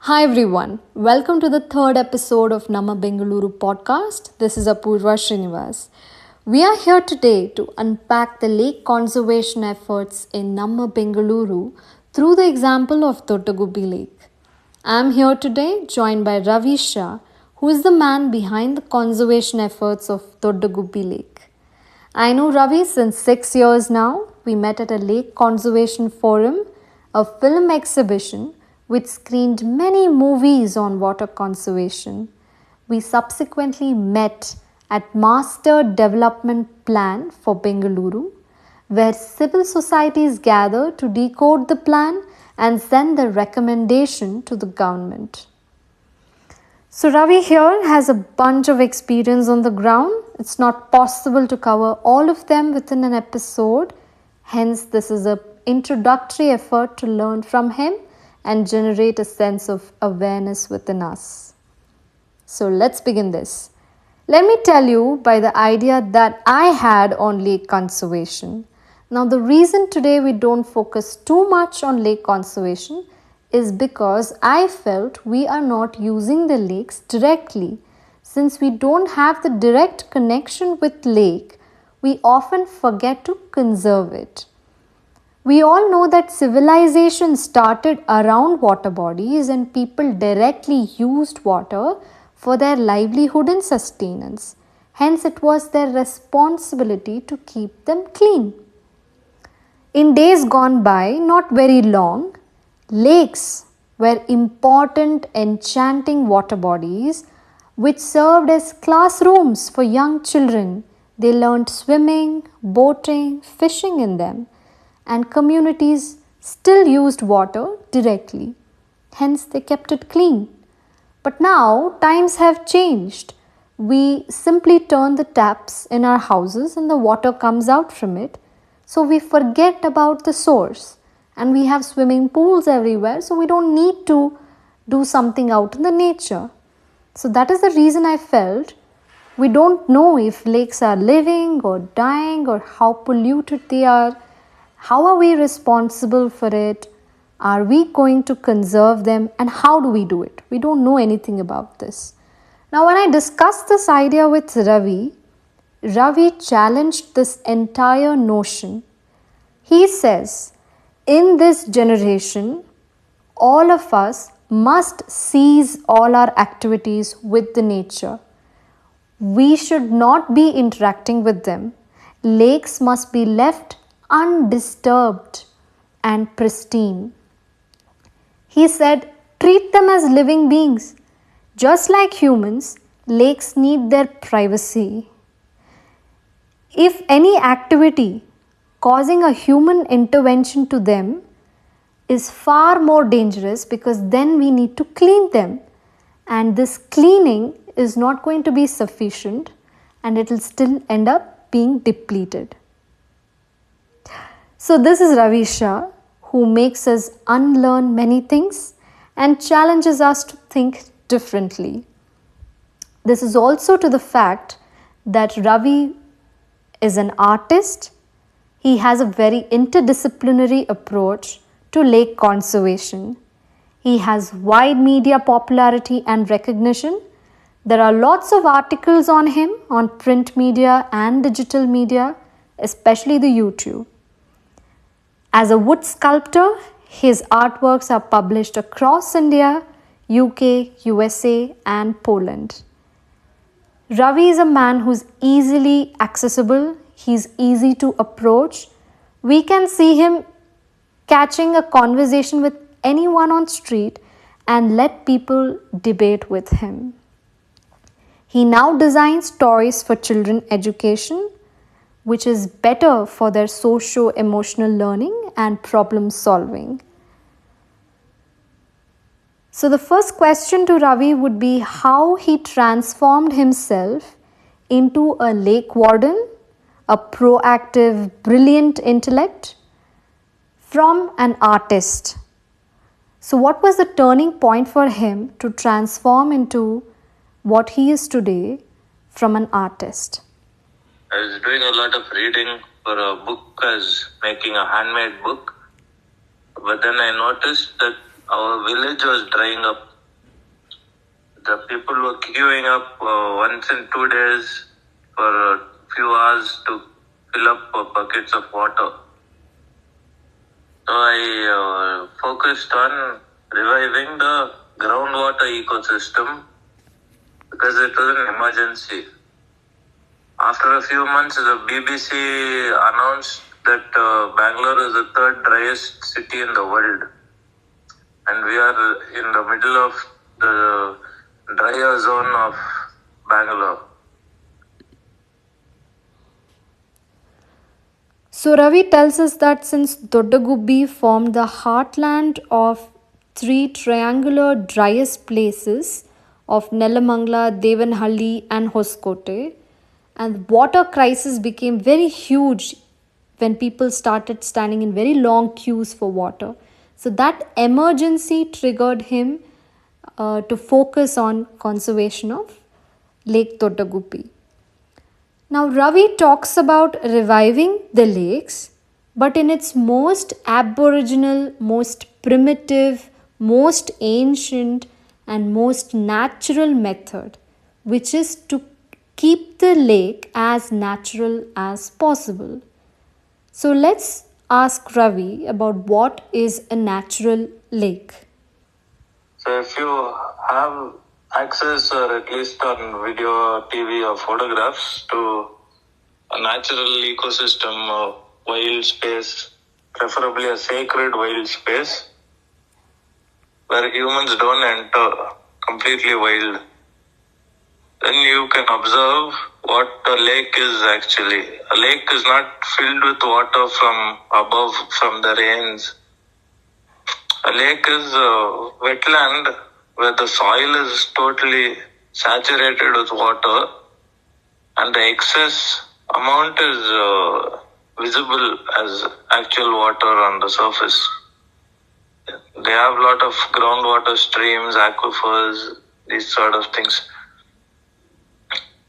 Hi everyone, welcome to the third episode of Namma Bengaluru podcast. This is Apurva Srinivas. We are here today to unpack the lake conservation efforts in Namma Bengaluru through the example of Doddagubbi Lake. I am here today joined by Ravi Shah, who is the man behind the conservation efforts of Doddagubbi Lake. I know Ravi since 6 years now. We met at a lake conservation forum, a film exhibition which screened many movies on water conservation. We subsequently met at Master Development Plan for Bengaluru, where civil societies gather to decode the plan and send the recommendation to the government. So Ravi here has a bunch of experience on the ground. It's not possible to cover all of them within an episode. Hence, this is an introductory effort to learn from him and generate a sense of awareness within us. So let's begin this. Let me tell you by the idea that I had on lake conservation. Now the reason today we don't focus too much on lake conservation is because I felt we are not using the lakes directly. Since we don't have the direct connection with lake, we often forget to conserve it. We all know that civilization started around water bodies and people directly used water for their livelihood and sustenance. Hence, it was their responsibility to keep them clean. In days gone by, not very long, lakes were important, enchanting water bodies which served as classrooms for young children. They learned swimming, boating, fishing in them. And communities still used water directly. Hence, they kept it clean. But now, times have changed. We simply turn the taps in our houses and the water comes out from it. So, we forget about the source. And we have swimming pools everywhere, so we don't need to do something out in the nature. So, that is the reason I felt we don't know if lakes are living or dying or how polluted they are. How are we responsible for it? Are we going to conserve them? And how do we do it? We don't know anything about this. Now, when I discussed this idea with Ravi challenged this entire notion. He says, in this generation, all of us must cease all our activities with the nature. We should not be interacting with them. Lakes must be left undisturbed and pristine. He said, treat them as living beings. Just like humans, lakes need their privacy. If any activity causing a human intervention to them is far more dangerous, because then we need to clean them. And this cleaning is not going to be sufficient and it will still end up being depleted. So this is Ravi Shah, who makes us unlearn many things and challenges us to think differently. This is also to the fact that Ravi is an artist. He has a very interdisciplinary approach to lake conservation. He has wide media popularity and recognition. There are lots of articles on him on print media and digital media, especially the YouTube. As a wood sculptor, his artworks are published across India, UK, USA and Poland. Ravi is a man who's easily accessible. He's easy to approach. We can see him catching a conversation with anyone on street and let people debate with him. He now designs toys for children education, which is better for their socio-emotional learning and problem solving. So the first question to Ravi would be how he transformed himself into a lake warden, a proactive, brilliant intellect, from an artist. So what was the turning point for him to transform into what he is today from an artist? I was doing a lot of reading for a book as making a handmade book. But then I noticed that our village was drying up the people were queuing up once in 2 days for a few hours to fill up buckets of water. So I focused on reviving the groundwater ecosystem because it was an emergency. After a few months, the BBC announced that Bangalore is the third driest city in the world. And we are in the middle of the drier zone of Bangalore. So Ravi tells us that since Doddagubbi formed the heartland of three triangular driest places of Nelamangala, Devanhalli and Hoskote, and water crisis became very huge when people started standing in very long queues for water. So that emergency triggered him to focus on conservation of Lake Doddagubbi. Now, Ravi talks about reviving the lakes, but in its most aboriginal, most primitive, most ancient, and most natural method, which is to keep the lake as natural as possible. So, let's ask Ravi about what is a natural lake. So if you have access or at least on video, TV or photographs to a natural ecosystem, a wild space, preferably a sacred wild space where humans don't enter, completely wild, then you can observe what a lake is actually. A lake is not filled with water from above, from the rains. A lake is a wetland where the soil is totally saturated with water and the excess amount is visible as actual water on the surface. They have a lot of groundwater streams, aquifers, these sort of things.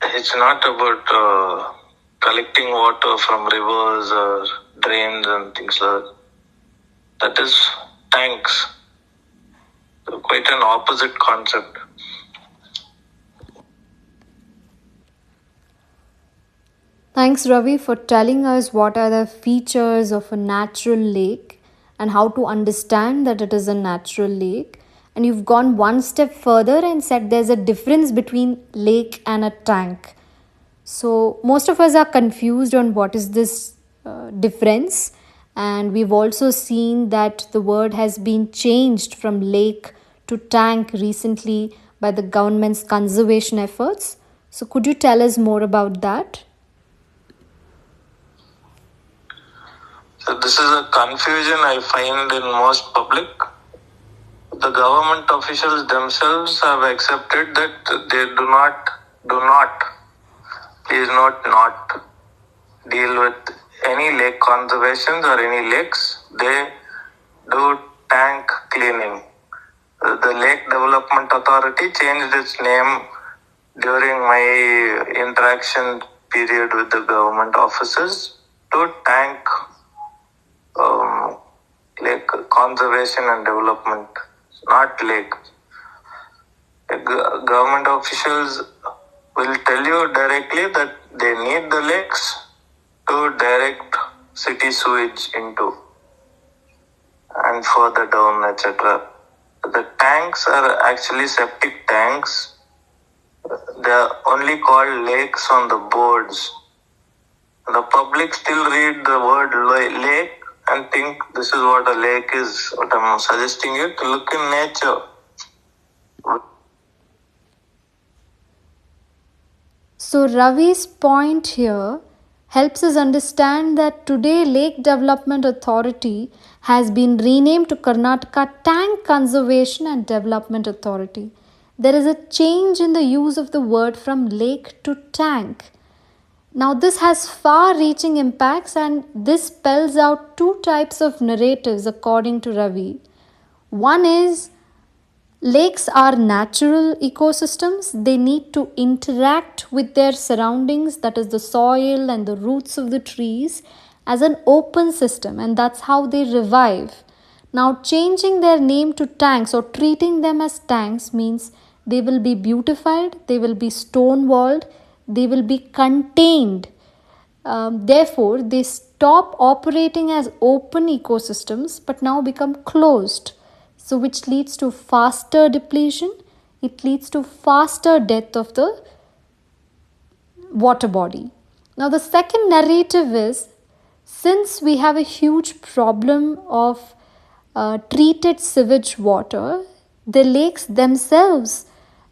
It's not about collecting water from rivers or drains and things like that. That is tanks. Quite an opposite concept. Thanks, Ravi, for telling us what are the features of a natural lake and how to understand that it is a natural lake. And you've gone one step further and said there's a difference between lake and a tank. So, most of us are confused on what is this difference. And we've also seen that the word has been changed from lake to tank recently by the government's conservation efforts. So, could you tell us more about that? So this is a confusion I find in most public. The government officials themselves have accepted that they do not, please note not, deal with any lake conservations or any lakes. They do tank cleaning. The Lake Development Authority changed its name during my interaction period with the government officers to tank lake conservation and development, not lake. Government officials will tell you directly that they need the lakes to direct city sewage into and further down, etc. The tanks are actually septic tanks. They are only called lakes on the boards. The public still read the word lake and think this is what a lake is. What I'm suggesting you to look in nature. So Ravi's point here helps us understand that today Lake Development Authority has been renamed to Karnataka Tank Conservation and Development Authority. There is a change in the use of the word from lake to tank. Now this has far-reaching impacts and this spells out two types of narratives according to Ravi. One is lakes are natural ecosystems. They need to interact with their surroundings, that is the soil and the roots of the trees, as an open system, and that's how they revive. Now changing their name to tanks or treating them as tanks means they will be beautified, they will be stone walled, they will be contained. Therefore, they stop operating as open ecosystems but now become closed. So, which leads to faster depletion, it leads to faster death of the water body. Now, the second narrative is, since we have a huge problem of treated sewage water, the lakes themselves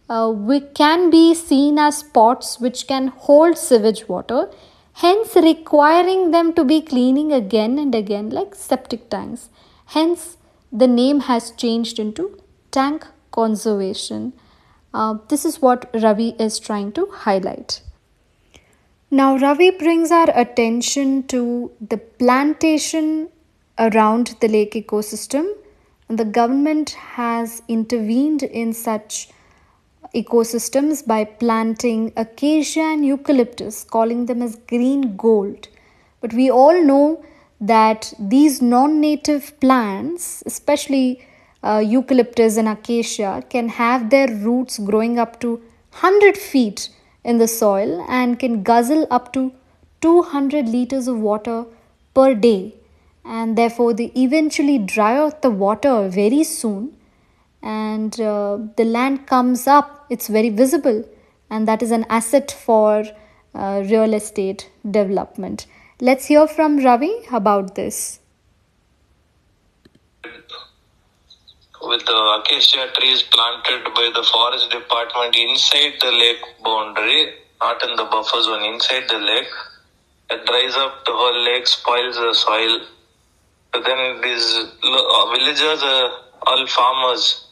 we can be seen as pots which can hold sewage water, hence requiring them to be cleaning again and again like septic tanks. Hence, the name has changed into tank conservation. This is what Ravi is trying to highlight. Now, Ravi brings our attention to the plantation around the lake ecosystem. And the government has intervened in such ecosystems by planting acacia and eucalyptus, calling them as green gold. But we all know that these non-native plants, especially eucalyptus and acacia, can have their roots growing up to 100 feet in the soil and can guzzle up to 200 liters of water per day, and therefore they eventually dry out the water very soon, and the land comes up, it's very visible, and that is an asset for real estate development. Let's hear from Ravi about this. With the acacia trees planted by the forest department inside the lake boundary, not in the buffer zone, inside the lake, it dries up the whole lake, spoils the soil. But then these villagers are all farmers,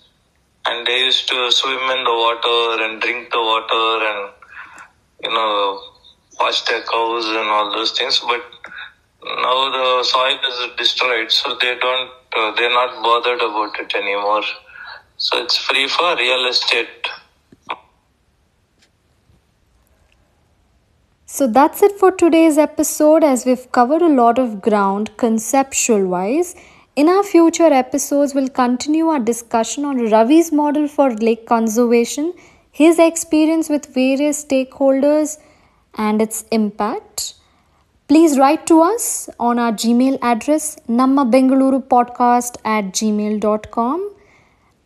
and they used to swim in the water and drink the water and, wash their cows and all those things. But now the soil is destroyed, so they're not bothered about it anymore. So it's free for real estate. So that's it for today's episode, as we've covered a lot of ground conceptual wise. In our future episodes, we'll continue our discussion on Ravi's model for lake conservation, his experience with various stakeholders and its impact. Please write to us on our Gmail address nammabengalurupodcast@gmail.com.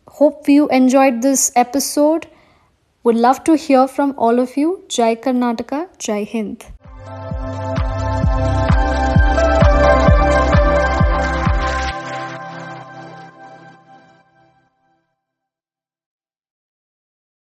Hope you enjoyed this episode. Would love to hear from all of you. Jai Karnataka, Jai Hind.